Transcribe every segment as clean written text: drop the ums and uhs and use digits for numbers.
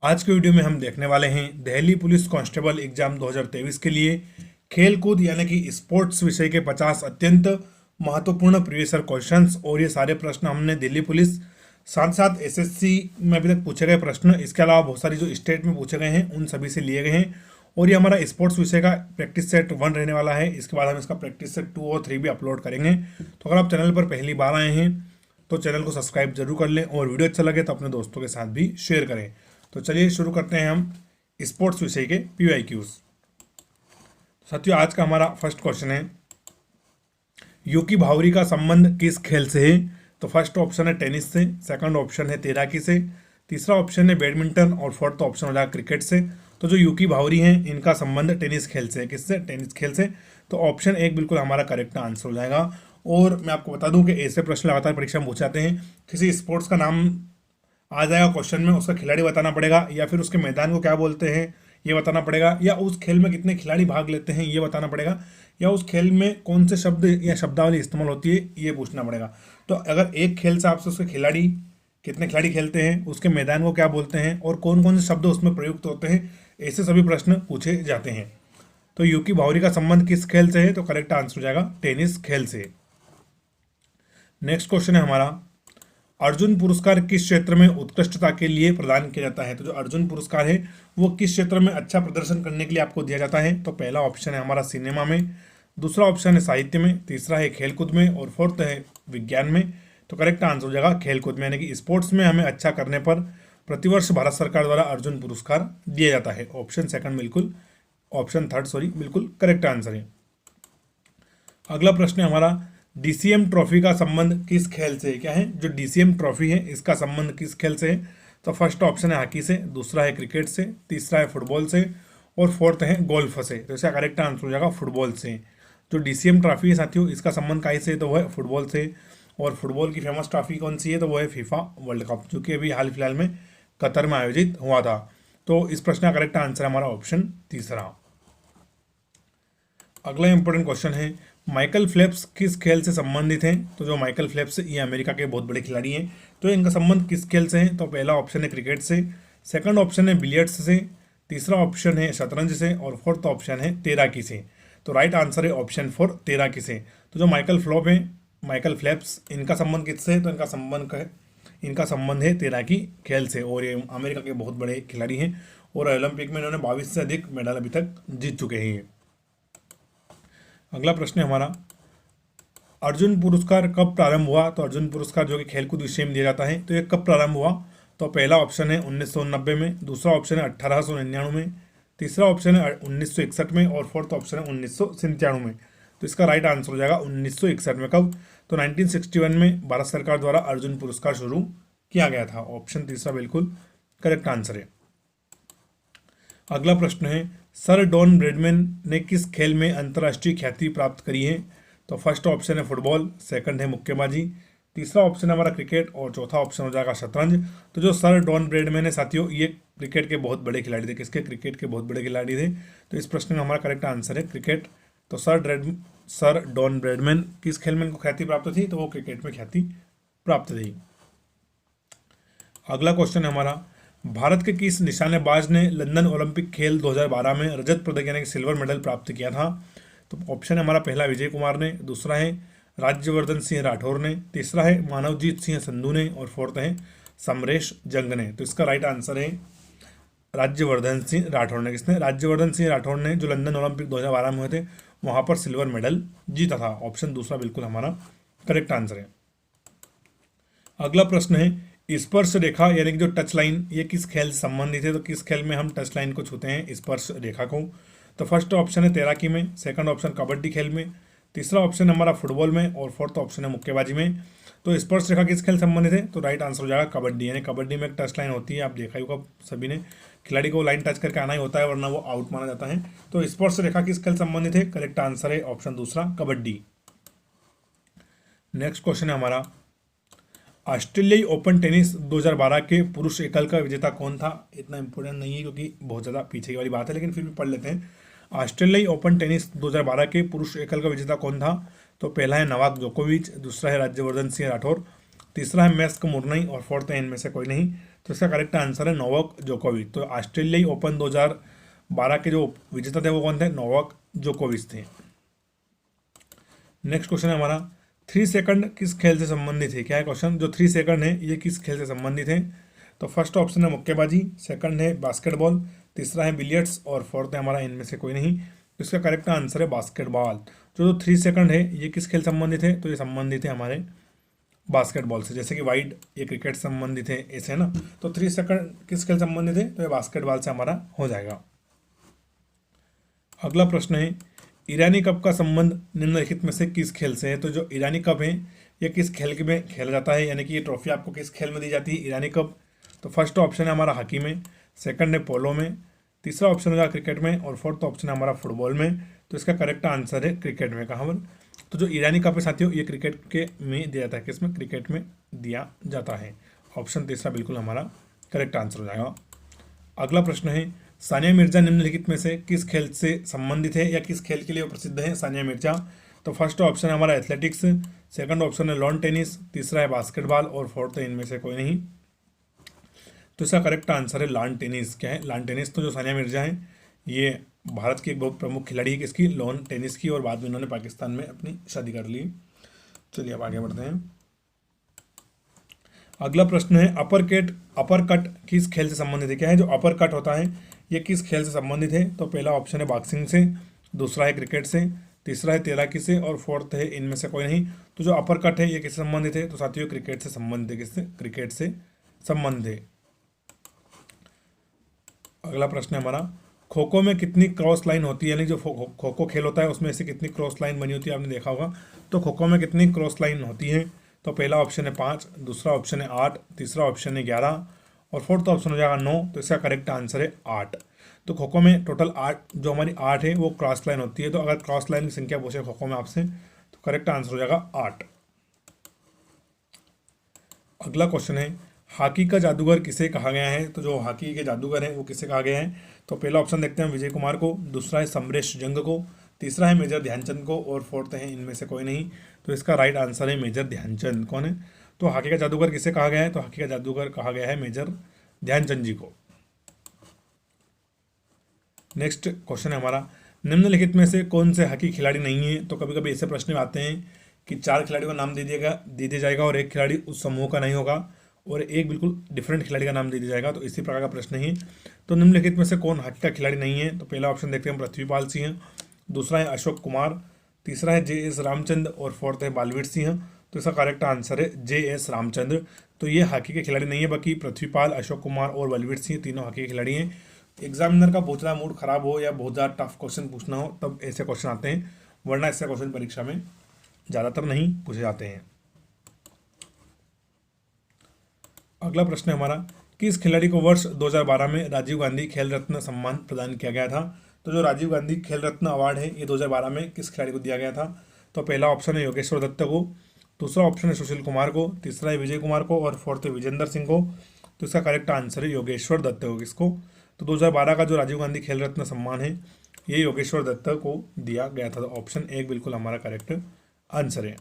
आज के वीडियो में हम देखने वाले हैं दिल्ली पुलिस कांस्टेबल एग्जाम 2023 के लिए खेल कूद यानी कि स्पोर्ट्स विषय के 50 अत्यंत महत्वपूर्ण प्रीवियस ईयर क्वेश्चंस। और ये सारे प्रश्न हमने दिल्ली पुलिस साथ साथ एसएससी में अभी तक पूछे गए प्रश्न, इसके अलावा बहुत सारी जो स्टेट में पूछे गए हैं उन सभी से लिए गए हैं। और ये हमारा स्पोर्ट्स विषय का प्रैक्टिस सेट 1 रहने वाला है। इसके बाद हम इसका प्रैक्टिस सेट 2 और 3 भी अपलोड करेंगे। तो अगर आप चैनल पर पहली बार आए हैं तो चैनल को सब्सक्राइब जरूर कर लें और वीडियो अच्छा लगे तो अपने दोस्तों के साथ भी शेयर करें। तो चलिए शुरू करते हैं हम स्पोर्ट्स विषय के पीवाईक्यूज। साथियों, आज का हमारा फर्स्ट क्वेश्चन है, यूकी भावरी का संबंध किस खेल से है? तो फर्स्ट ऑप्शन है टेनिस से, सेकंड ऑप्शन है तैराकी से, तीसरा ऑप्शन है बैडमिंटन और फोर्थ ऑप्शन हो जाएगा क्रिकेट से। तो जो यूकी भावरी हैं इनका संबंध टेनिस खेल से है। किससे? टेनिस खेल से। तो ऑप्शन एक बिल्कुल हमारा करेक्ट आंसर हो जाएगा। और मैं आपको बता दूं कि ऐसे प्रश्न लगातार परीक्षा में पूछे जाते हैं। किसी स्पोर्ट्स का नाम आ जाएगा क्वेश्चन में, उसका खिलाड़ी बताना पड़ेगा या फिर उसके मैदान को क्या बोलते हैं ये बताना पड़ेगा, या उस खेल में कितने खिलाड़ी भाग लेते हैं ये बताना पड़ेगा, या उस खेल में कौन से शब्द या शब्दावली इस्तेमाल होती है ये पूछना पड़ेगा। तो अगर एक खेल से आपसे उसके खिलाड़ी कितने खिलाड़ी खेलते हैं, उसके मैदान को क्या बोलते हैं और कौन कौन से शब्द उसमें प्रयुक्त होते हैं, ऐसे सभी प्रश्न पूछे जाते हैं। तो यूकी भावरी का संबंध किस खेल से है? तो करेक्ट आंसर हो जाएगा टेनिस खेल से। नेक्स्ट क्वेश्चन है हमारा, अर्जुन पुरस्कार किस क्षेत्र में उत्कृष्टता के लिए प्रदान किया जाता है? तो जो अर्जुन पुरस्कार है वो किस क्षेत्र में अच्छा प्रदर्शन करने के लिए आपको दिया जाता है? तो पहला ऑप्शन है हमारा सिनेमा में, दूसरा ऑप्शन है साहित्य में, तीसरा है खेलकूद में और फोर्थ है विज्ञान में। तो करेक्ट आंसर हो जाएगा खेलकूद में, यानी कि स्पोर्ट्स में हमें अच्छा करने पर प्रतिवर्ष भारत सरकार द्वारा अर्जुन पुरस्कार दिया जाता है। ऑप्शन थर्ड बिल्कुल करेक्ट आंसर है। अगला प्रश्न है हमारा, डीसीएम ट्रॉफी का संबंध किस खेल से है? क्या है जो डीसीएम ट्रॉफी है इसका संबंध किस खेल से है? तो फर्स्ट ऑप्शन है हॉकी से, दूसरा है क्रिकेट से, तीसरा है फुटबॉल से और फोर्थ है गोल्फ से। तो इसका करेक्ट आंसर हो जाएगा फुटबॉल से। जो डीसीएम ट्रॉफी है साथियों इसका संबंध काहे से? तो वो है फुटबॉल से। और फुटबॉल की फेमस ट्रॉफी कौन सी है? तो वो है फीफा वर्ल्ड कप, जो कि अभी हाल फिलहाल में कतर में आयोजित हुआ था। तो इस प्रश्न का करेक्ट आंसर है हमारा ऑप्शन तीसरा। अगला इंपॉर्टेंट क्वेश्चन है, माइकल फेल्प्स किस खेल से संबंधित हैं? तो जो माइकल फेल्प्स ये अमेरिका के बहुत बड़े खिलाड़ी हैं, तो इनका संबंध किस खेल से है? तो पहला ऑप्शन है क्रिकेट से, सेकंड ऑप्शन है बिलियर्ड्स से, तीसरा ऑप्शन है शतरंज से और फोर्थ ऑप्शन है तैराकी से। तो राइट आंसर है ऑप्शन 4 तैराकी से। तो जो माइकल फेल्प्स इनका संबंध किससे है? तो इनका संबंध है तैराकी खेल से। और ये अमेरिका के बहुत बड़े खिलाड़ी हैं और ओलंपिक में इन्होंने 22 से अधिक मेडल अभी तक जीत चुके हैं। अगला प्रश्न है हमारा, अर्जुन पुरस्कार कब प्रारंभ हुआ? तो अर्जुन पुरस्कार जो कि खेलकूद विषय में दिया जाता है, तो ये कब प्रारंभ हुआ? तो पहला ऑप्शन है 1990 में, दूसरा ऑप्शन है 1899 में, तीसरा ऑप्शन है 1961 में और फोर्थ ऑप्शन है 1997 में। तो इसका राइट आंसर हो जाएगा 1961 में। कब? तो 1961 में भारत सरकार द्वारा अर्जुन पुरस्कार शुरू किया गया था। ऑप्शन तीसरा बिल्कुल करेक्ट आंसर है। अगला प्रश्न है, सर डॉन ब्रैडमैन ने किस खेल में अंतर्राष्ट्रीय ख्याति प्राप्त करी है? तो फर्स्ट ऑप्शन है फुटबॉल, सेकंड है मुक्केबाजी, तीसरा ऑप्शन है हमारा क्रिकेट और चौथा ऑप्शन हो जाएगा शतरंज। तो जो सर डॉन ब्रैडमैन है साथियों ये क्रिकेट के बहुत बड़े खिलाड़ी थे। किसके? क्रिकेट के बहुत बड़े खिलाड़ी थे। तो इस प्रश्न में हमारा करेक्ट आंसर है क्रिकेट। तो सर डॉन ब्रैडमैन किस खेल में इनको ख्याति प्राप्त थी? तो वो क्रिकेट में ख्याति प्राप्त थी। अगला क्वेश्चन है हमारा, भारत के किस निशानेबाज ने लंदन ओलंपिक खेल 2012 में रजत पदक यानी कि सिल्वर मेडल प्राप्त किया था? तो ऑप्शन है हमारा पहला विजय कुमार ने, दूसरा है राज्यवर्धन सिंह राठौर ने, तीसरा है मानवजीत सिंह संधू ने और फोर्थ है समरेश जंग ने। तो इसका राइट आंसर है राज्यवर्धन सिंह राठौर ने। किसने? राज्यवर्धन सिंह राठौर ने, जो लंदन ओलंपिक 2012 में हुए थे वहां पर सिल्वर मेडल जीता था। ऑप्शन दूसरा बिल्कुल हमारा करेक्ट आंसर है। अगला प्रश्न है, स्पर्श रेखा यानी कि जो टच लाइन ये किस खेल से संबंधित है? तो किस खेल में हम टच लाइन को छूते हैं, स्पर्श रेखा को? तो फर्स्ट ऑप्शन है तैराकी में, सेकंड ऑप्शन कबड्डी खेल में, तीसरा ऑप्शन हमारा फुटबॉल में और फोर्थ ऑप्शन है मुक्केबाजी में। तो स्पर्श रेखा किस खेल से संबंधित है? तो राइट आंसर हो जाएगा कबड्डी, यानी कबड्डी में एक टच लाइन होती है। आप देखा ही होगा सभी ने, खिलाड़ी को लाइन टच करके आना ही होता है वरना वो आउट माना जाता है। तो स्पर्श रेखा किस खेल से संबंधित है? करेक्ट आंसर है ऑप्शन दूसरा कबड्डी। नेक्स्ट क्वेश्चन है हमारा, ऑस्ट्रेलियाई ओपन टेनिस 2012 के पुरुष एकल का विजेता कौन था? इतना इंपॉर्टेंट नहीं है क्योंकि बहुत ज़्यादा पीछे की वाली बात है, लेकिन फिर भी पढ़ लेते हैं। ऑस्ट्रेलियाई ओपन टेनिस 2012 के पुरुष एकल का विजेता कौन था? तो पहला है नोवाक जोकोविच, दूसरा है राज्यवर्धन सिंह राठौर, तीसरा है मैक्स मुर्नई और फोर्थ है इनमें से कोई नहीं। तो इसका करेक्ट आंसर है नोवाक जोकोविच। तो ऑस्ट्रेलियाई ओपन 2012 के जो विजेता थे वो कौन थे? नोवाक जोकोविच थे। नेक्स्ट क्वेश्चन है हमारा 3 सेकंड किस खेल से संबंधित है? क्या है क्वेश्चन? जो 3 सेकंड है ये किस खेल से संबंधित है? तो फर्स्ट ऑप्शन है मुक्केबाजी, सेकंड है बास्केटबॉल, तीसरा है बिलियर्ड्स और फोर्थ है हमारा इनमें से कोई नहीं। तो इसका करेक्ट आंसर है बास्केटबॉल। जो 3 सेकंड है ये किस खेल संबंधित है? तो ये संबंधित है हमारे बास्केटबॉल से। जैसे कि वाइड ये क्रिकेट संबंधित है ऐसे ना, तो 3 सेकंड किस खेल संबंधित है? तो ये बास्केटबॉल से हमारा हो जाएगा। अगला प्रश्न है ईरानी कप का संबंध निम्नलिखित में से किस खेल से है? तो जो ईरानी कप है ये किस खेल में खेला जाता है, यानी कि ये ट्रॉफी आपको किस खेल में दी जाती है ईरानी कप? तो फर्स्ट ऑप्शन है हमारा हॉकी में, सेकंड है पोलो में, तीसरा ऑप्शन होगा क्रिकेट में और फोर्थ ऑप्शन है हमारा फुटबॉल में। तो इसका करेक्ट आंसर है क्रिकेट में। कहाँ पर? तो जो ईरानी कप है साथियों ये क्रिकेट के में दिया जाता है, किसमें? क्रिकेट में दिया जाता है। ऑप्शन तीसरा बिल्कुल हमारा करेक्ट आंसर हो जाएगा। अगला प्रश्न है सानिया मिर्जा निम्नलिखित में से किस खेल से संबंधित है या किस खेल के लिए वो प्रसिद्ध है सानिया मिर्जा? तो फर्स्ट ऑप्शन है हमारा एथलेटिक्स, सेकंड ऑप्शन है लॉन टेनिस, तीसरा है बास्केटबॉल और फोर्थ है इनमें से कोई नहीं। तो इसका करेक्ट आंसर है लॉन टेनिस। क्या है? Lawn tennis. तो जो सानिया मिर्जा है ये भारत की एक बहुत प्रमुख खिलाड़ी है किसकी? लॉन टेनिस की, और बाद में इन्होंने पाकिस्तान में अपनी शादी कर ली। चलिए अब आगे बढ़ते हैं। अगला प्रश्न है अपर कट किस खेल से संबंधित है? क्या है? जो अपर कट होता है ये किस खेल से संबंधित है? तो पहला ऑप्शन है बॉक्सिंग से, दूसरा है क्रिकेट से, तीसरा है तैराकी से और फोर्थ है इनमें से कोई नहीं। तो जो अपर कट है ये किससे संबंधित है? तो साथियों क्रिकेट से संबंधित है। किससे? क्रिकेट से संबंधित है। अगला प्रश्न है हमारा खो खो में कितनी क्रॉस लाइन होती है? यानी जो खो खो खेल होता है उसमें से कितनी क्रॉस लाइन बनी होती है? आपने देखा होगा। तो खो खो में कितनी क्रॉस लाइन होती है? तो पहला ऑप्शन है 5, दूसरा ऑप्शन है 8, तीसरा ऑप्शन है 11 और फोर्थ ऑप्शन हो जाएगा 9। तो इसका करेक्ट आंसर है 8। तो खो खो में टोटल 8, जो हमारी 8 है वो क्रॉस लाइन होती है। तो अगर क्रॉस लाइन की संख्या पूछे खो खो में आपसे तो करेक्ट आंसर हो जाएगा 8। अगला क्वेश्चन है हॉकी का जादूगर किसे कहा गया है? तो जो हॉकी के जादूगर हैं वो किसे कहा गया है? तो पहला ऑप्शन देखते हैं विजय कुमार को, दूसरा है समरेश जंग को, तीसरा है मेजर ध्यानचंद को और फोर्थ है इनमें से कोई नहीं। तो इसका राइट आंसर है मेजर ध्यानचंद। कौन है? तो हॉकी का जादूगर किसे कहा गया है? तो हॉकी का जादूगर कहा गया है मेजर ध्यानचंद जी को। नेक्स्ट क्वेश्चन है हमारा निम्नलिखित में से कौन से हॉकी खिलाड़ी नहीं है? तो कभी कभी ऐसे प्रश्न आते हैं कि 4 खिलाड़ियों का नाम दे दिया जाएगा और एक खिलाड़ी उस समूह का नहीं होगा और एक बिल्कुल डिफरेंट खिलाड़ी का नाम दे दिया जाएगा। तो इसी प्रकार का प्रश्न ही। तो निम्नलिखित में से कौन हॉकी का खिलाड़ी नहीं है? तो पहला ऑप्शन देखते हैं पृथ्वीपाल सिंह, दूसरा है अशोक कुमार, तीसरा है JS रामचंद्र और फोर्थ है बालवीर सिंह। तो इसका करेक्ट आंसर है JS रामचंद्र। तो ये हॉकी के खिलाड़ी नहीं है, बाकी पृथ्वीपाल, अशोक कुमार और बलवीर सिंह तीनों हॉकी के खिलाड़ी हैं। एग्जामिनर का बहुत ज़्यादा मूड खराब हो या बहुत ज़्यादा टफ क्वेश्चन पूछना हो तब ऐसे क्वेश्चन आते हैं, वरना ऐसे क्वेश्चन परीक्षा में ज़्यादातर नहीं पूछे जाते हैं। अगला प्रश्न है हमारा किस खिलाड़ी को वर्ष 2012 में राजीव गांधी खेल रत्न सम्मान प्रदान किया गया था? तो जो राजीव गांधी खेल रत्न अवार्ड है ये 2012 में किस खिलाड़ी को दिया गया था? तो पहला ऑप्शन है योगेश्वर दत्त को, दूसरा ऑप्शन है सुशील कुमार को, तीसरा है विजय कुमार को और फोर्थ है विजेंद्र सिंह को। तो इसका करेक्ट आंसर है योगेश्वर दत्त को। किसको? तो 2012 का जो राजीव गांधी खेल रत्न सम्मान है ये योगेश्वर दत्त को दिया गया था। तो ऑप्शन 1 बिल्कुल हमारा करेक्ट आंसर है।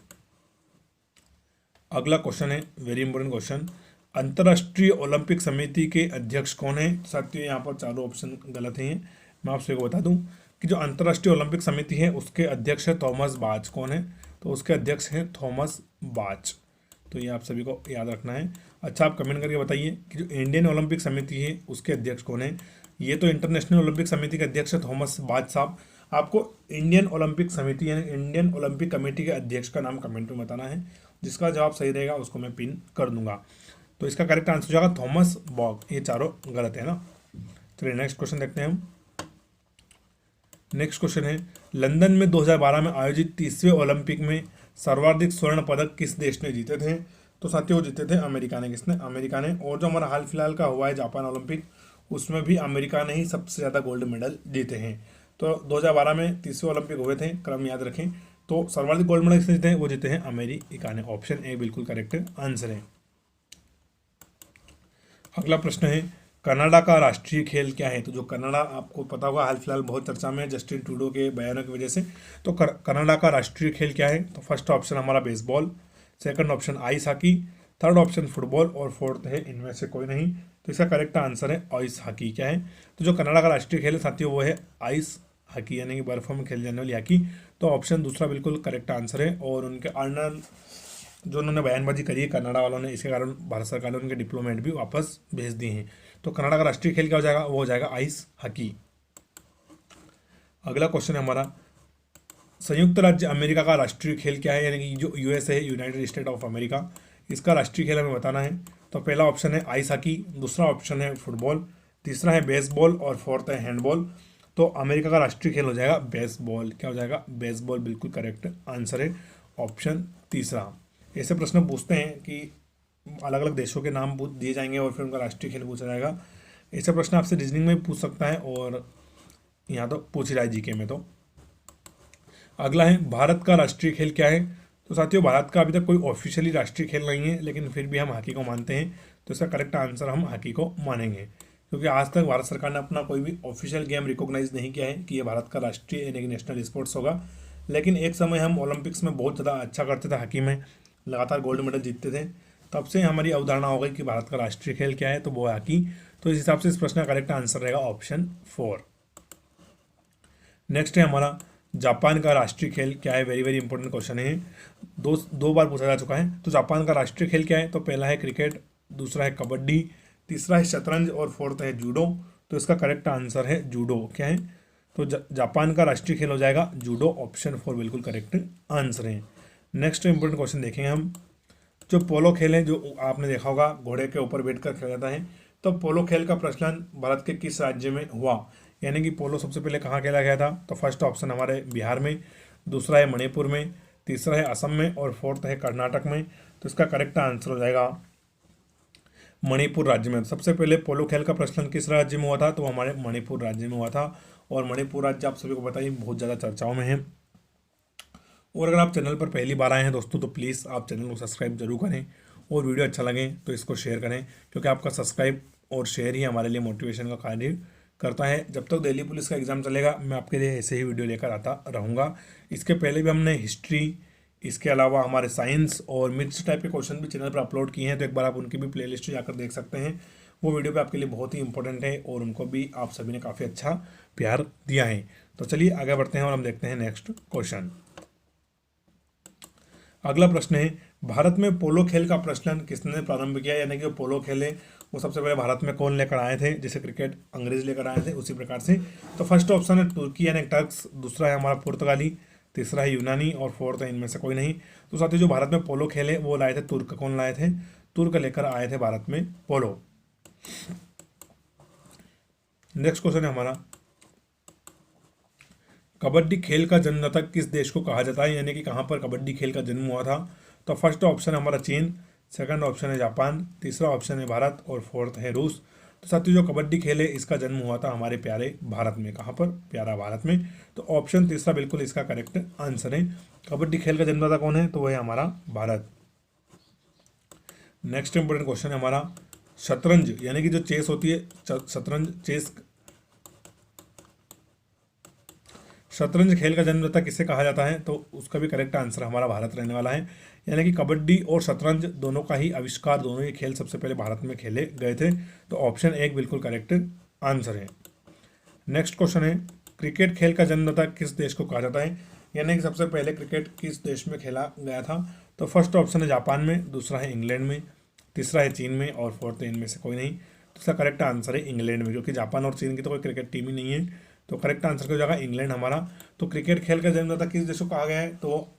अगला क्वेश्चन है वेरी इंपॉर्टेंट क्वेश्चन अंतर्राष्ट्रीय ओलंपिक समिति के अध्यक्ष कौन है? साथियों यहाँ पर चारों ऑप्शन गलत हैं। मैं आपसे को बता दूं कि जो अंतर्राष्ट्रीय ओलंपिक समिति है उसके अध्यक्ष है थॉमस बाच। कौन है? तो उसके अध्यक्ष हैं थॉमस बाच। तो ये आप सभी को याद रखना है। अच्छा आप कमेंट करके बताइए कि जो इंडियन ओलंपिक समिति है उसके अध्यक्ष कौन है? ये तो इंटरनेशनल ओलंपिक समिति के अध्यक्ष है थॉमस बाच साहब। आपको इंडियन ओलंपिक समिति यानी इंडियन ओलंपिक कमेटी के अध्यक्ष का नाम कमेंट में बताना है। जिसका जवाब सही रहेगा उसको मैं पिन कर दूंगा। तो इसका करेक्ट आंसर हो जाएगा थॉमस बॉग। ये चारों गलत है ना। चलिए नेक्स्ट क्वेश्चन देखते हैं हम। नेक्स्ट क्वेश्चन है लंदन में 2012 में आयोजित 30वें ओलंपिक में सर्वाधिक स्वर्ण पदक किस देश ने जीते थे? तो साथियों वो जीते थे अमेरिका ने। किसने? अमेरिका ने। और जो हमारा हाल फिलहाल का हुआ है जापान ओलंपिक उसमें भी अमेरिका ने ही सबसे ज़्यादा गोल्ड मेडल जीते हैं। तो 2012 में 30वें ओलंपिक हुए थे, क्रम याद रखें। तो सर्वाधिक गोल्ड मेडल किसने जीते हैं? वो जीते हैं अमेरिका ने। ऑप्शन 1 बिल्कुल करेक्ट आंसर है। अगला प्रश्न है कनाडा का राष्ट्रीय खेल क्या है? तो जो कनाडा आपको पता होगा हाल फिलहाल बहुत चर्चा में है जस्टिन ट्रूडो के बयानों की वजह से। तो कनाडा का राष्ट्रीय खेल क्या है? तो फर्स्ट ऑप्शन हमारा baseball, second option ice hockey, third option football और फोर्थ है इनमें से कोई नहीं। तो इसका करेक्ट आंसर है आइस हॉकी। क्या है, तो जो कनाडा का राष्ट्रीय खेल है साथियों वो है आइस हॉकी, यानी कि बर्फों में खेली जाने वाली हॉकी। तो ऑप्शन दूसरा बिल्कुल करेक्ट आंसर है। और उनके अर्नल जो उन्होंने बयानबाजी करी है कनाडा वालों ने, इसके कारण भारत सरकार ने उनके डिप्लोमेट भी वापस भेज दिए हैं। तो कनाडा का राष्ट्रीय खेल क्या हो जाएगा, वो हो जाएगा आइस हॉकी। अगला क्वेश्चन है हमारा, संयुक्त राज्य अमेरिका का राष्ट्रीय खेल क्या है, यानी कि जो यूएस है, यूनाइटेड स्टेट ऑफ अमेरिका, इसका राष्ट्रीय खेल हमें बताना है। तो पहला ऑप्शन है आइस हॉकी, दूसरा ऑप्शन है फुटबॉल, तीसरा है बेसबॉल और फोर्थ है हैंडबॉल। तो अमेरिका का राष्ट्रीय खेल हो जाएगा बेसबॉल। क्या हो जाएगा, बेसबॉल बिल्कुल करेक्ट आंसर है, ऑप्शन तीसरा। ऐसे प्रश्न पूछते हैं कि अलग अलग देशों के नाम दिए जाएंगे और फिर उनका राष्ट्रीय खेल पूछा जाएगा। ऐसे प्रश्न आपसे रीजनिंग में भी पूछ सकता है और यहाँ तो पूछ ही रहा है जीके में। तो अगला है भारत का राष्ट्रीय खेल क्या है। तो साथियों भारत का अभी तक कोई ऑफिशियली राष्ट्रीय खेल नहीं है, लेकिन फिर भी हम हॉकी को मानते हैं। तो इसका करेक्ट आंसर हम हॉकी को मानेंगे, क्योंकि आज तक भारत सरकार ने अपना कोई भी ऑफिशियल गेम रिकॉग्नाइज नहीं किया है कि ये भारत का राष्ट्रीय यानी कि नेशनल स्पोर्ट्स होगा। लेकिन एक समय हम ओलंपिक्स में बहुत ज़्यादा अच्छा करते थे, हॉकी में लगातार गोल्ड मेडल जीतते थे। तब से हमारी अवधारणा हो गई कि भारत का राष्ट्रीय खेल क्या है, तो वो है हॉकी। तो इस हिसाब से इस प्रश्न का करेक्ट आंसर रहेगा ऑप्शन 4। नेक्स्ट है हमारा, जापान का राष्ट्रीय खेल क्या है। वेरी वेरी इंपॉर्टेंट क्वेश्चन है, दो बार पूछा जा चुका है। तो जापान का राष्ट्रीय खेल क्या है, तो पहला है क्रिकेट, दूसरा है कबड्डी, तीसरा है शतरंज और फोर्थ है जूडो। तो इसका करेक्ट आंसर है जूडो। क्या है, तो जापान का राष्ट्रीय खेल हो जाएगा जूडो, ऑप्शन 4 बिल्कुल करेक्ट आंसर है। नेक्स्ट इंपॉर्टेंट क्वेश्चन देखेंगे हम, जो पोलो खेल है, जो आपने देखा होगा घोड़े के ऊपर बैठकर खेला जाता है। तो पोलो खेल का प्रचलन भारत के किस राज्य में हुआ, यानी कि पोलो सबसे पहले कहाँ खेला गया था। तो फर्स्ट ऑप्शन हमारे बिहार में, दूसरा है मणिपुर में, तीसरा है असम में और फोर्थ है कर्नाटक में। तो इसका करेक्ट आंसर हो जाएगा मणिपुर राज्य में। सबसे पहले पोलो खेल का प्रचलन किस राज्य में हुआ था, तो हमारे मणिपुर राज्य में हुआ था। और मणिपुर राज्य आप सभी को पता ही बहुत ज़्यादा चर्चाओं में है। और अगर आप चैनल पर पहली बार आए हैं दोस्तों, तो प्लीज़ आप चैनल को सब्सक्राइब जरूर करें और वीडियो अच्छा लगे तो इसको शेयर करें, क्योंकि आपका सब्सक्राइब और शेयर ही हमारे लिए मोटिवेशन का कार्य करता है। जब तक दिल्ली पुलिस का एग्ज़ाम चलेगा मैं आपके लिए ऐसे ही वीडियो लेकर आता रहूँगा। इसके पहले भी हमने हिस्ट्री, इसके अलावा हमारे साइंस और मिथ्स टाइप के क्वेश्चन भी चैनल पर अपलोड किए हैं, तो एक बार आप उनकी भी प्लेलिस्ट जाकर देख सकते हैं। वो वीडियो भी आपके लिए बहुत ही इंपॉर्टेंट है और उनको भी आप सभी ने काफ़ी अच्छा प्यार दिया है। तो चलिए आगे बढ़ते हैं और हम देखते हैं नेक्स्ट क्वेश्चन। अगला प्रश्न है, भारत में पोलो खेल का प्रचलन किसने प्रारंभ किया, यानी कि वो पोलो खेल है वो सबसे पहले भारत में कौन लेकर आए थे। जैसे क्रिकेट अंग्रेज लेकर आए थे उसी प्रकार से। तो फर्स्ट ऑप्शन है तुर्की यानी टर्क्स, दूसरा है हमारा पुर्तगाली, तीसरा है यूनानी और फोर्थ है इनमें से कोई नहीं। तो साथियों जो भारत में पोलो खेल है वो लाए थे तुर्क। कौन लाए थे, तुर्क लेकर आए थे भारत में पोलो। नेक्स्ट क्वेश्चन है हमारा, कबड्डी खेल का जन्मदाता किस देश को कहा जाता है, यानी कि कहाँ पर कबड्डी खेल का जन्म हुआ था। तो फर्स्ट ऑप्शन है हमारा चीन, सेकंड ऑप्शन है जापान, तीसरा ऑप्शन है भारत और फोर्थ है रूस। तो साथियों जो कबड्डी खेल है इसका जन्म हुआ था हमारे प्यारे भारत में। कहाँ पर, प्यारा भारत में। तो ऑप्शन तीसरा बिल्कुल इसका करेक्ट आंसर है। कबड्डी खेल का जन्मदाता कौन है, तो वह है हमारा भारत। नेक्स्ट इंपोर्टेंट क्वेश्चन है हमारा, शतरंज यानी कि जो चेस होती है, शतरंज खेल का जन्मदाता किसे कहा जाता है, तो उसका भी करेक्ट आंसर हमारा भारत रहने वाला है। यानी कि कबड्डी और शतरंज दोनों का ही आविष्कार, दोनों ही खेल सबसे पहले भारत में खेले गए थे। तो ऑप्शन 1 बिल्कुल करेक्ट आंसर है। नेक्स्ट क्वेश्चन है, क्रिकेट खेल का जन्मदाता किस देश को कहा जाता है, यानी कि सबसे पहले क्रिकेट किस देश में खेला गया था। तो फर्स्ट ऑप्शन है जापान में, दूसरा है इंग्लैंड में, तीसरा है चीन में और फोर्थ है इनमें से कोई नहीं। तो इसका करेक्ट आंसर है इंग्लैंड में, क्योंकि जापान और चीन की तो कोई क्रिकेट टीम ही नहीं है। तो करेक्ट आंसर क्या हो जाएगा, इंग्लैंड हमारा। तो क्रिकेट खेल का जन्मदाता किस देश को कहा गया है, तो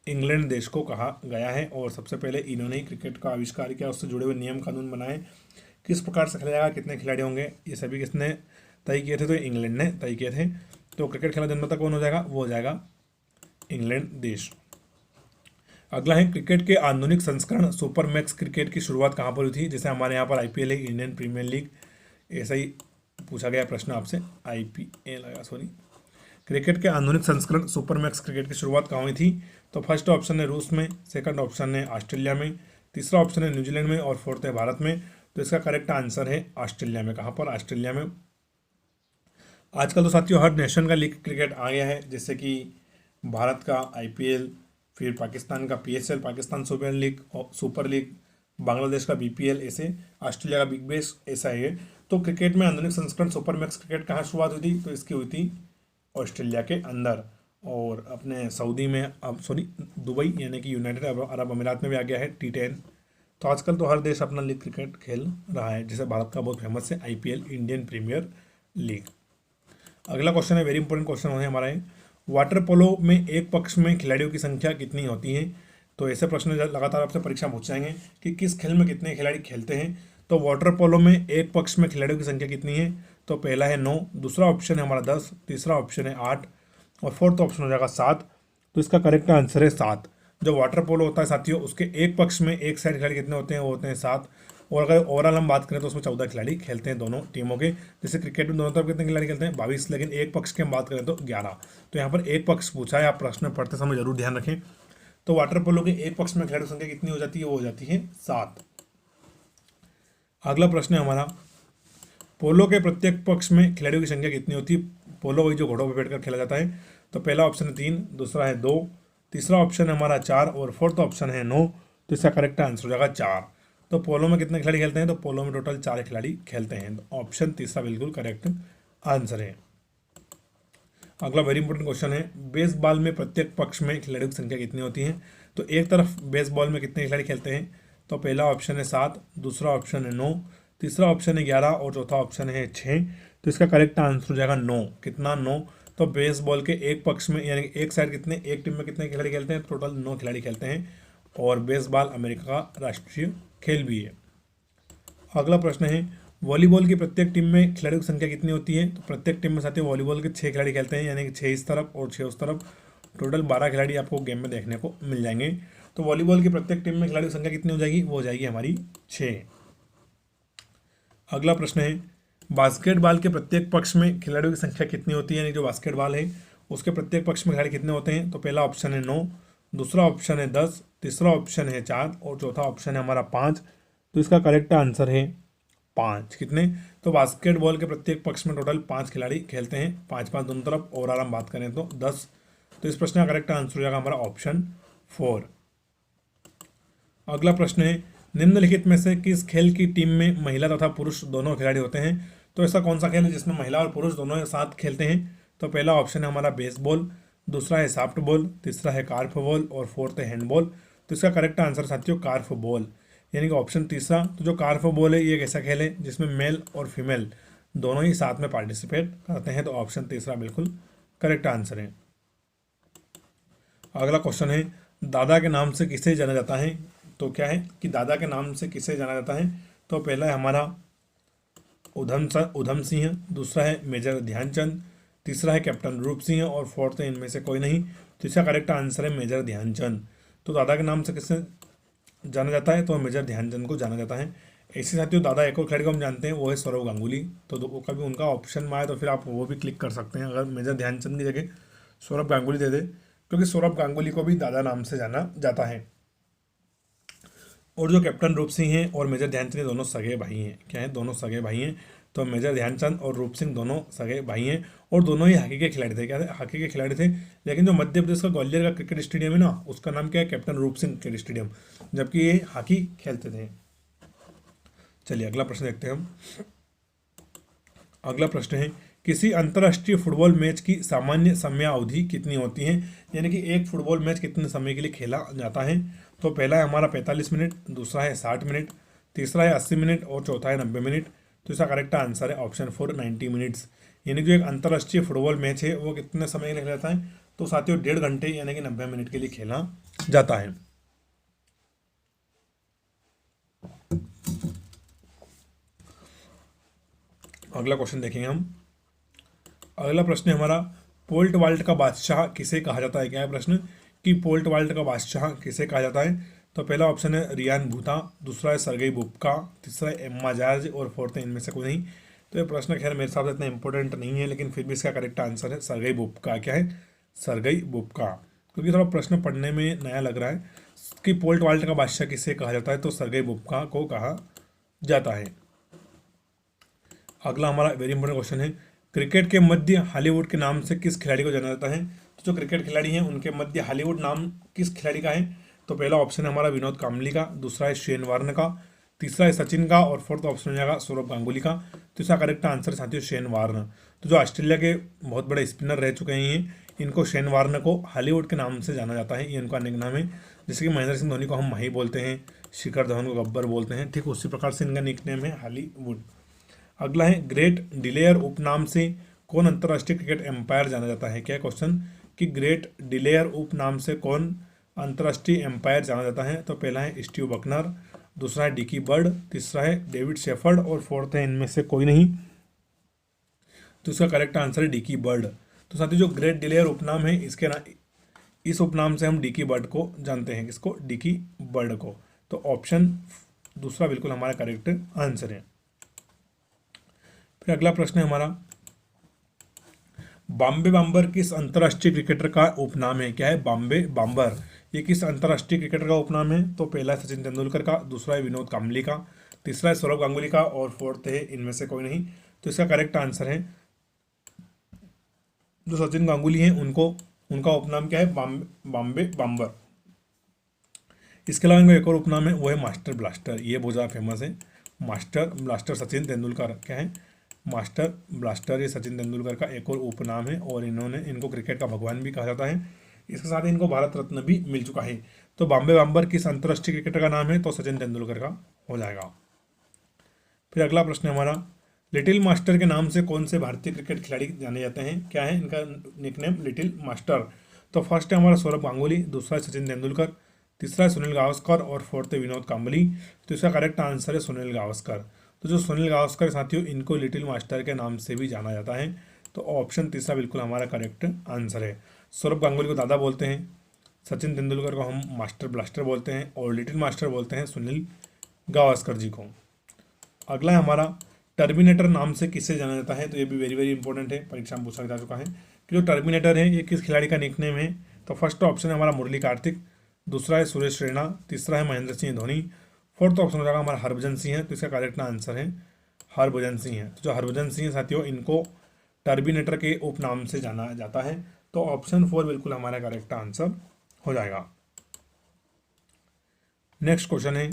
इंग्लैंड देश को कहा गया है। और सबसे पहले इन्होंने ही क्रिकेट का आविष्कार किया, उससे जुड़े हुए नियम कानून बनाए, किस प्रकार से खेला जाएगा, कितने खिलाड़ी होंगे, ये सभी किसने तय किए थे, तो इंग्लैंड ने तय किए थे। तो क्रिकेट खेल का जन्मदाता कौन हो जाएगा, वो हो जाएगा इंग्लैंड देश। अगला है, क्रिकेट के आधुनिक संस्करण सुपर मैक्स क्रिकेट की शुरुआत कहाँ पर हुई थी। जैसे हमारे यहाँ पर आईपीएल है, इंडियन प्रीमियर लीग, ऐसा ही पूछा गया प्रश्न आपसे, क्रिकेट के आधुनिक संस्करण सुपर मैक्स क्रिकेट की शुरुआत कहाँ हुई थी। तो फर्स्ट ऑप्शन है रूस में, सेकंड ऑप्शन है ऑस्ट्रेलिया में, तीसरा ऑप्शन है न्यूजीलैंड में और फोर्थ है भारत में। तो इसका करेक्ट आंसर है ऑस्ट्रेलिया में। कहाँ पर, ऑस्ट्रेलिया में। आजकल तो साथियों हर नेशन का लीग क्रिकेट आ गया है, जैसे कि भारत का आईपीएल, फिर पाकिस्तान का PSL, Pakistan super league, Bangladesh का बीपीएल ऐसे, ऑस्ट्रेलिया का बिग बैश ऐसा है। तो क्रिकेट में आधुनिक संस्करण सुपर मैक्स क्रिकेट कहाँ शुरुआत हुई थी? तो इसकी हुई थी ऑस्ट्रेलिया के अंदर। और अपने सऊदी में, अब सॉरी दुबई यानी कि यूनाइटेड अरब अमीरात में भी आ गया है T10। तो आजकल तो हर देश अपना लीग क्रिकेट खेल रहा है, जैसे भारत का बहुत फेमस है IPL, इंडियन प्रीमियर लीग। अगला क्वेश्चन है, वेरी इंपॉर्टेंट क्वेश्चन है हमारा है, वाटर पोलो में एक पक्ष में खिलाड़ियों की संख्या कितनी होती है? तो ऐसे प्रश्न लगातार आपसे परीक्षा पूछ जाएंगे कि किस खेल में कितने खिलाड़ी खेलते हैं। तो वाटर पोलो में एक पक्ष में खिलाड़ियों की संख्या कितनी है? तो पहला है 9, दूसरा ऑप्शन है हमारा 10, तीसरा ऑप्शन है 8 और फोर्थ ऑप्शन हो जाएगा 7। तो इसका करेक्ट आंसर है 7। जो वाटर पोलो होता है साथियों, उसके एक पक्ष में एक साइड खिलाड़ी कितने होते हैं? वो होते हैं 7। और अगर ओवरऑल हम बात करें तो उसमें 14 खिलाड़ी खेलते हैं दोनों टीमों के। जैसे क्रिकेट में दोनों तरफ कितने खिलाड़ी खेलते हैं? 22, लेकिन एक पक्ष की हम बात करें तो 11। तो यहाँ पर एक पक्ष पूछा है, आप प्रश्न पढ़ते समय जरूर ध्यान रखें। तो वाटर पोलो के एक पक्ष में खिलाड़ी संख्या कितनी हो जाती है? वो हो जाती है 7। अगला प्रश्न है हमारा, पोलो के प्रत्येक पक्ष में खिलाड़ियों की संख्या कितनी होती है? पोलो वही जो घोड़ों पर बैठकर खेला जाता है। तो पहला ऑप्शन है 3, दूसरा है 2, तीसरा ऑप्शन है हमारा 4 और फोर्थ ऑप्शन है 9। तो इसका करेक्ट आंसर हो जाएगा 4। तो पोलो में कितने खिलाड़ी खेलते हैं? तो पोलो में टोटल 4 खिलाड़ी खेलते हैं। तो ऑप्शन तीसरा बिल्कुल करेक्ट आंसर है। अगला वेरी इंपॉर्टेंट क्वेश्चन है, बेसबॉल में प्रत्येक पक्ष में खिलाड़ियों की संख्या कितनी होती है? तो एक तरफ बेसबॉल में कितने खिलाड़ी खेलते हैं? तो पहला ऑप्शन है 7, दूसरा ऑप्शन है 9, तीसरा ऑप्शन है 11 और चौथा ऑप्शन है 6। तो इसका करेक्ट आंसर हो जाएगा 9। कितना? 9। तो बेसबॉल के एक पक्ष में यानी एक साइड कितने, एक टीम में कितने खिलाड़ी खेलते हैं? टोटल 9 खिलाड़ी खेलते हैं। और बेसबॉल अमेरिका का राष्ट्रीय खेल भी है। अगला प्रश्न है, वॉलीबॉल की प्रत्येक टीम में खिलाड़ियों की संख्या कितनी होती है? तो प्रत्येक टीम में साथियों वॉलीबॉल के 6 खिलाड़ी खेलते हैं, यानी कि 6 इस तरफ और 6 उस तरफ। टोटल 12 खिलाड़ी आपको गेम में देखने को मिल जाएंगे। तो वॉलीबॉल की प्रत्येक टीम में खिलाड़ियों की संख्या कितनी हो जाएगी? वो हो जाएगी हमारी 6। अगला प्रश्न है, बास्केटबॉल के प्रत्येक पक्ष में खिलाड़ियों की संख्या कितनी होती है? यानी जो बास्केटबॉल है उसके प्रत्येक पक्ष में खिलाड़ी कितने होते हैं? तो पहला ऑप्शन है 9, दूसरा ऑप्शन है 10, तीसरा ऑप्शन है 4 और चौथा ऑप्शन है हमारा 5। तो इसका करेक्ट आंसर है 5। कितने? तो बास्केटबॉल के प्रत्येक पक्ष में टोटल 5 खिलाड़ी खेलते हैं, 5-5 दोनों तरफ। और हम बात करें तो 10। तो इस प्रश्न का करेक्ट आंसर हो जाएगा हमारा ऑप्शन 4। अगला प्रश्न है, निम्नलिखित में से किस खेल की टीम में महिला तथा पुरुष दोनों खिलाड़ी होते हैं? तो ऐसा कौन सा खेल है जिसमें महिला और पुरुष दोनों एक साथ खेलते हैं? तो पहला ऑप्शन है हमारा बेसबॉल, दूसरा है सॉफ्टबॉल, तीसरा है कार्फबॉल और फोर्थ है हैंडबॉल। तो इसका करेक्ट आंसर साथियों कार्फबॉल, यानी कि ऑप्शन तीसरा। तो जो कार्फबॉल है ये एक ऐसा खेल है जिसमें मेल और फीमेल दोनों ही साथ में पार्टिसिपेट करते हैं। तो ऑप्शन तीसरा बिल्कुल करेक्ट आंसर है। अगला क्वेश्चन है, दादा के नाम से किसे जाना जाता है? तो क्या है कि दादा के नाम से किसे जाना जाता है? तो पहला है हमारा उधम सिंह, दूसरा है मेजर ध्यानचंद, तीसरा है कैप्टन रूप सिंह और फोर्थ है इनमें से कोई नहीं। तो इसका करेक्ट आंसर है मेजर ध्यानचंद। तो दादा के नाम से किसे जाना जाता है? तो मेजर ध्यानचंद को जाना जाता है। ऐसे साथियों दादा एक और खिलाड़ी को हम जानते हैं, वो है सौरव गांगुली। तो कभी उनका ऑप्शन में आए तो फिर आप वो भी क्लिक कर सकते हैं, अगर मेजर ध्यानचंद की जगह सौरभ गांगुली दे दे, क्योंकि सौरभ गांगुली को भी दादा नाम से जाना जाता है। और जो कैप्टन रूप सिंह हैं और मेजर ध्यानचंद ये दोनों सगे भाई हैं। क्या है? दोनों सगे भाई हैं। तो मेजर ध्यानचंद और रूप सिंह दोनों सगे भाई हैं और दोनों ही हॉकी के खिलाड़ी थे। क्या थे? हॉकी के खिलाड़ी थे। लेकिन जो मध्य प्रदेश का ग्वालियर का क्रिकेट स्टेडियम है ना, उसका नाम क्या है? कैप्टन रूप सिंह क्रिकेट स्टेडियम, जबकि ये हॉकी खेलते थे। चलिए अगला प्रश्न देखते हैं हम। अगला प्रश्न है, किसी अंतर्राष्ट्रीय फुटबॉल मैच की सामान्य समयावधि कितनी होती है? यानी कि एक फुटबॉल मैच कितने समय के लिए खेला जाता है? तो पहला है हमारा 45 मिनट, दूसरा है 60 मिनट, तीसरा है 80 मिनट और चौथा है 90 मिनट। तो इसका करेक्ट आंसर है ऑप्शन 4 90 मिनट्स। यानी जो एक अंतर्राष्ट्रीय फुटबॉल मैच है वो कितने समय के लिए खेला जाता है? तो साथियों 1.5 घंटे यानी कि 90 मिनट के लिए खेला जाता है। अगला क्वेश्चन देखेंगे हम। अगला प्रश्न है हमारा, पोल्ट वाल्ट का बादशाह किसे कहा जाता है? क्या है प्रश्न कि पोल्ट वाल्ट का बादशाह किसे कहा जाता है? तो पहला ऑप्शन है रियान भूता, दूसरा है सरगई बुबका, तीसरा है एम्मा जॉर्ज और फोर्थ है इनमें से कोई नहीं। तो ये प्रश्न खैर मेरे हिसाब से इतना इंपॉर्टेंट नहीं है, लेकिन फिर भी इसका करेक्ट आंसर है सरगई बुबका। क्या है? Sergei Bubka. क्योंकि थोड़ा प्रश्न पढ़ने में नया लग रहा है कि पोल्ट वाल्ट का बादशाह किसे कहा जाता है, तो सरगई बुबका को कहा जाता है। अगला हमारा वेरी इंपॉर्टेंट क्वेश्चन है, क्रिकेट के मध्य हॉलीवुड के नाम से किस खिलाड़ी को जाना जाता है? तो जो क्रिकेट खिलाड़ी हैं उनके मध्य हॉलीवुड नाम किस खिलाड़ी का है? तो पहला ऑप्शन है हमारा विनोद काम्बली का, दूसरा है शेन वार्न का, तीसरा है सचिन का और फोर्थ ऑप्शन हो जाएगा सौरभ गांगुली का। तो इसका करेक्ट आंसर साथियों शेन वार्न। तो जो ऑस्ट्रेलिया के बहुत बड़े स्पिनर रह चुके हैं ये, इनको शेन वार्न को हॉलीवुड के नाम से जाना जाता है, ये इनका निक नाम है। जैसे कि महेंद्र सिंह धोनी को हम माही बोलते हैं, शिखर धवन को गब्बर बोलते हैं, ठीक उसी प्रकार से इनका निक नेम है हॉलीवुड। अगला है ग्रेट डिलेयर उपनाम से कौन अंतर्राष्ट्रीय क्रिकेट एम्पायर जाना जाता है। क्या क्वेश्चन कि ग्रेट डिलेयर उपनाम से कौन अंतर्राष्ट्रीय एम्पायर जाना जाता है। तो पहला है स्टीव बकनर, दूसरा है डिकी बर्ड, तीसरा है डेविड शेफर्ड और फोर्थ है इनमें से कोई नहीं। तो इसका करेक्ट आंसर है डिकी बर्ड। तो साथ ही जो ग्रेट डिलेयर उपनाम है इसके इस उपनाम से हम डिकी बर्ड को जानते हैं, किसको, डिकी बर्ड को। तो ऑप्शन दूसरा बिल्कुल हमारा करेक्ट आंसर है। फिर अगला प्रश्न है हमारा, बॉम्बे बॉम्बर किस अंतर्राष्ट्रीय क्रिकेटर का उपनाम है। क्या है बॉम्बे बॉम्बर, ये किस अंतर्राष्ट्रीय क्रिकेटर का उपनाम है। तो पहला है सचिन तेंदुलकर का, दूसरा है विनोद काम्बली का, तीसरा है सौरभ गांगुली का और फोर्थ है इनमें से कोई नहीं। तो इसका करेक्ट आंसर है जो सचिन गांगुली हैं उनको, उनका उपनाम क्या है बॉम्बे बॉम्बर। इसके अलावा इनका एक और उपनाम है वो है मास्टर ब्लास्टर, ये बहुत ज़्यादा फेमस है। मास्टर ब्लास्टर सचिन तेंदुलकर क्या है, मास्टर ब्लास्टर ये सचिन तेंदुलकर का एक और उपनाम है और इनको क्रिकेट का भगवान भी कहा जाता है। इसके साथ ही इनको भारत रत्न भी मिल चुका है। तो बॉम्बे बॉम्बर किस अंतर्राष्ट्रीय क्रिकेटर का नाम है। तो सचिन तेंदुलकर का हो जाएगा। फिर अगला प्रश्न है हमारा, लिटिल मास्टर के नाम से कौन से भारतीय क्रिकेट खिलाड़ी जाने जाते हैं। क्या है इनका निकनेम लिटिल मास्टर। तो फर्स्ट है हमारा सौरभ गांगुली, दूसरा है सचिन तेंदुलकर, तीसरा है सुनील गावस्कर और फोर्थ है विनोद काम्बली। तो इसका करेक्ट आंसर है सुनील गावस्कर। तो जो सुनील गावस्कर साथियों, इनको लिटिल मास्टर के नाम से भी जाना जाता है। तो ऑप्शन तीसरा बिल्कुल हमारा करेक्ट आंसर है। सौरभ गांगुली को दादा बोलते हैं, सचिन तेंदुलकर को हम मास्टर ब्लास्टर बोलते हैं और लिटिल मास्टर बोलते हैं सुनील गावस्कर जी को। अगला है हमारा, टर्मिनेटर नाम से किसे जाना जाता है। तो ये भी वेरी वेरी इंपॉर्टेंट है, परीक्षा में पूछा जा चुका है कि जो टर्मिनेटर है ये किस खिलाड़ी का निकनेम है। तो फर्स्ट ऑप्शन है हमारा मुरली कार्तिक, दूसरा है सुरेश रैना, तीसरा है महेंद्र सिंह धोनी, फोर्थ ऑप्शन हो जाएगा हमारा हरभजन सिंह है। तो इसका करेक्ट आंसर है हरभजन सिंह है। तो जो हरभजन सिंह साथियों, इनको टर्मिनेटर के उपनाम से जाना जाता है। तो ऑप्शन 4 बिल्कुल हमारा करेक्ट आंसर हो जाएगा। नेक्स्ट क्वेश्चन है,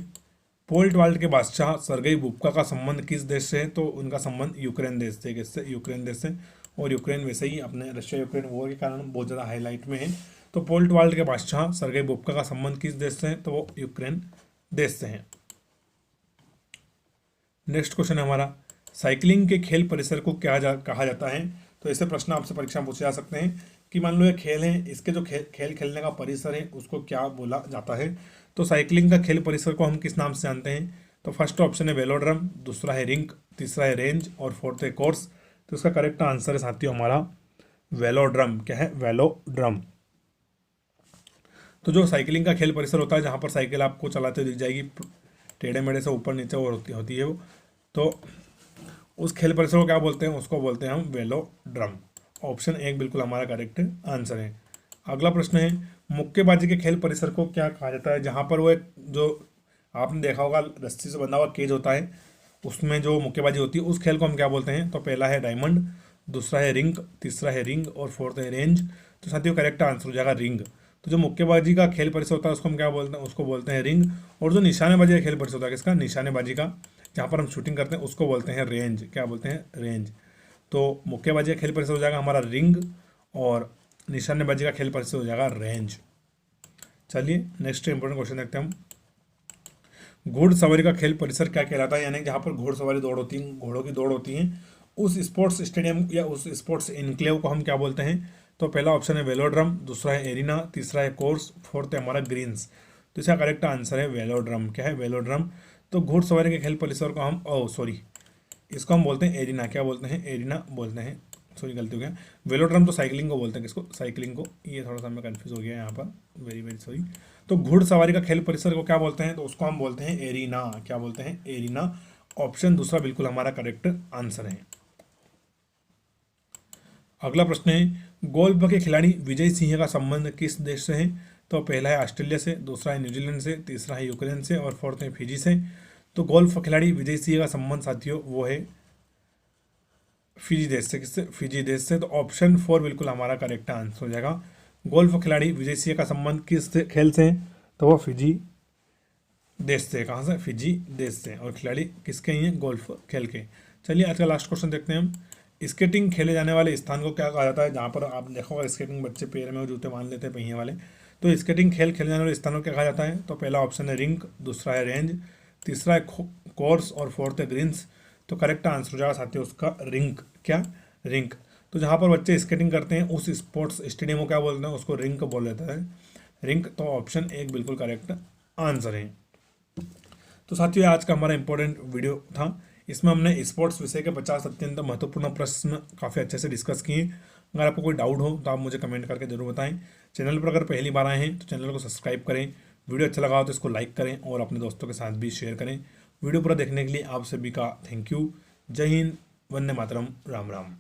पोल्ट वाल्ट के बादशाह सरगई बुबका का संबंध किस देश से है। तो उनका संबंध यूक्रेन देश से, किससे, यूक्रेन देश से। और यूक्रेन वैसे ही अपने रशिया यूक्रेन वॉर के कारण बहुत ज़्यादा हाईलाइट में है। तो पोल्ट वाल्ट के बादशाह सरगई बुबका का संबंध किस देश से है। तो वो यूक्रेन देश से है। नेक्स्ट क्वेश्चन है हमारा, साइकिलिंग के खेल परिसर को कहा जाता है। तो ऐसे प्रश्न आपसे परीक्षा में पूछे जा सकते हैं कि मान लो ये खेल है, इसके जो खेल खेलने का परिसर है उसको क्या बोला जाता है। तो साइकिलिंग का खेल परिसर को हम किस नाम से जानते हैं। तो फर्स्ट ऑप्शन है वेलोड्रम, दूसरा है रिंक, तीसरा है रेंज और फोर्थ है कोर्स। तो इसका करेक्ट आंसर है साथियों हमारा वेलोड्रम। क्या है, वेलोड्रम। तो जो साइकिलिंग का खेल परिसर होता है जहाँ पर साइकिल आपको चलाते दिख जाएगी, टेढ़े मेढ़े से ऊपर नीचे और होती है वो, तो उस खेल परिसर को क्या बोलते हैं, उसको बोलते हैं हम वेलोड्रम। ऑप्शन 1 बिल्कुल हमारा करेक्ट आंसर है। अगला प्रश्न है, मुक्केबाजी के खेल परिसर को क्या कहा जाता है। जहाँ पर वो एक जो आपने देखा होगा रस्सी से बंधा हुआ केज होता है, उसमें जो मुक्केबाजी होती है उस खेल को हम क्या बोलते हैं। तो पहला है डायमंड, दूसरा है रिंग, तीसरा है रिंग और फोर्थ है रेंज। तो साथियों करेक्ट आंसर हो जाएगा रिंग। तो जो मुक्केबाजी का खेल परिसर होता है उसको हम क्या बोलते हैं, उसको बोलते हैं रिंग। और जो निशानेबाजी का खेल परिसर होता है, किसका, निशानेबाजी का, जहाँ पर हम शूटिंग करते हैं उसको बोलते हैं रेंज। क्या बोलते हैं, रेंज। तो मुक्केबाजी का खेल परिसर हो जाएगा हमारा रिंग और निशानेबाजी का खेल परिसर हो जाएगा रेंज। चलिए नेक्स्ट इंपॉर्टेंट क्वेश्चन देखते हैं हम, घुड़सवारी का खेल परिसर क्या कहलाता है। यानी जहाँ पर घुड़सवारी दौड़ होती है, घोड़ों की दौड़ होती है, उस स्पोर्ट्स स्टेडियम या उस स्पोर्ट्स इनक्लेव को हम क्या बोलते हैं। तो पहला ऑप्शन है वेलोड्रम, दूसरा है एरिना, तीसरा है कोर्स, फोर्थ है हमारा ग्रीन्स। तो इसका करेक्ट आंसर है वेलोड्रम। क्या है, वेलोड्रम। तो घुड़सवारी के खेल परिसर को हम इसको हम बोलते हैं एरिना। क्या बोलते हैं, एरिना बोलते हैं। सॉरी गलती हो गया, वेलोड्रम तो साइकिलिंग को बोलते हैं, किसको, साइकिलिंग को। ये थोड़ा सा मैं कंफ्यूज हो गया यहाँ पर, वेरी वेरी सॉरी। तो घुड़सवारी का खेल परिसर को क्या बोलते हैं। तो उसको हम बोलते हैं एरिना। क्या बोलते हैं, एरिना। ऑप्शन दूसरा बिल्कुल हमारा करेक्ट आंसर है। अगला प्रश्न है, गोल्फ के खिलाड़ी विजय सिंह का संबंध किस देश से है। तो पहला है ऑस्ट्रेलिया से, दूसरा है न्यूजीलैंड से, तीसरा है यूक्रेन से और फोर्थ है फिजी से। तो गोल्फ खिलाड़ी विजय सिंह का संबंध साथियों वो है फिजी देश से। किससे, फिजी देश से। तो ऑप्शन 4 बिल्कुल हमारा करेक्ट आंसर हो जाएगा। गोल्फ खिलाड़ी विजय सिंह का संबंध किस खेल से है। तो वो फिजी देश से, कहाँ से, फिजी देश से। और खिलाड़ी किसके ही हैं, गोल्फ खेल के। चलिए आज का लास्ट क्वेश्चन देखते हैं हम। स्केटिंग खेले जाने वाले स्थान को क्या कहा जाता है, जहाँ पर आप देखोगे स्केटिंग बच्चे पैर में वो जूते बांध लेते हैं पहिए वाले, तो स्केटिंग खेल खेले जाने वाले स्थान को क्या कहा जाता है। तो पहला ऑप्शन है रिंक, दूसरा है रेंज, तीसरा है कोर्स और फोर्थ है ग्रीन्स। तो करेक्ट आंसर हो जाएगा साथियों उसका रिंक। क्या, रिंक। तो जहाँ पर बच्चे स्केटिंग करते हैं उस स्पोर्ट्स स्टेडियम को क्या बोलते हैं, उसको रिंक बोल देता है, रिंक। तो ऑप्शन एक बिल्कुल करेक्ट आंसर है। तो साथियों आज का हमारा इंपॉर्टेंट वीडियो था, इसमें हमने स्पोर्ट्स विषय के 50 अत्यंत महत्वपूर्ण प्रश्न काफ़ी अच्छे से डिस्कस किए। अगर आपको कोई डाउट हो तो आप मुझे कमेंट करके जरूर बताएं। चैनल पर अगर पहली बार आए हैं तो चैनल को सब्सक्राइब करें, वीडियो अच्छा लगा हो तो इसको लाइक करें और अपने दोस्तों के साथ भी शेयर करें। वीडियो पूरा देखने के लिए आप सभी का थैंक यू। जय हिंद, वंदे मातरम, राम राम।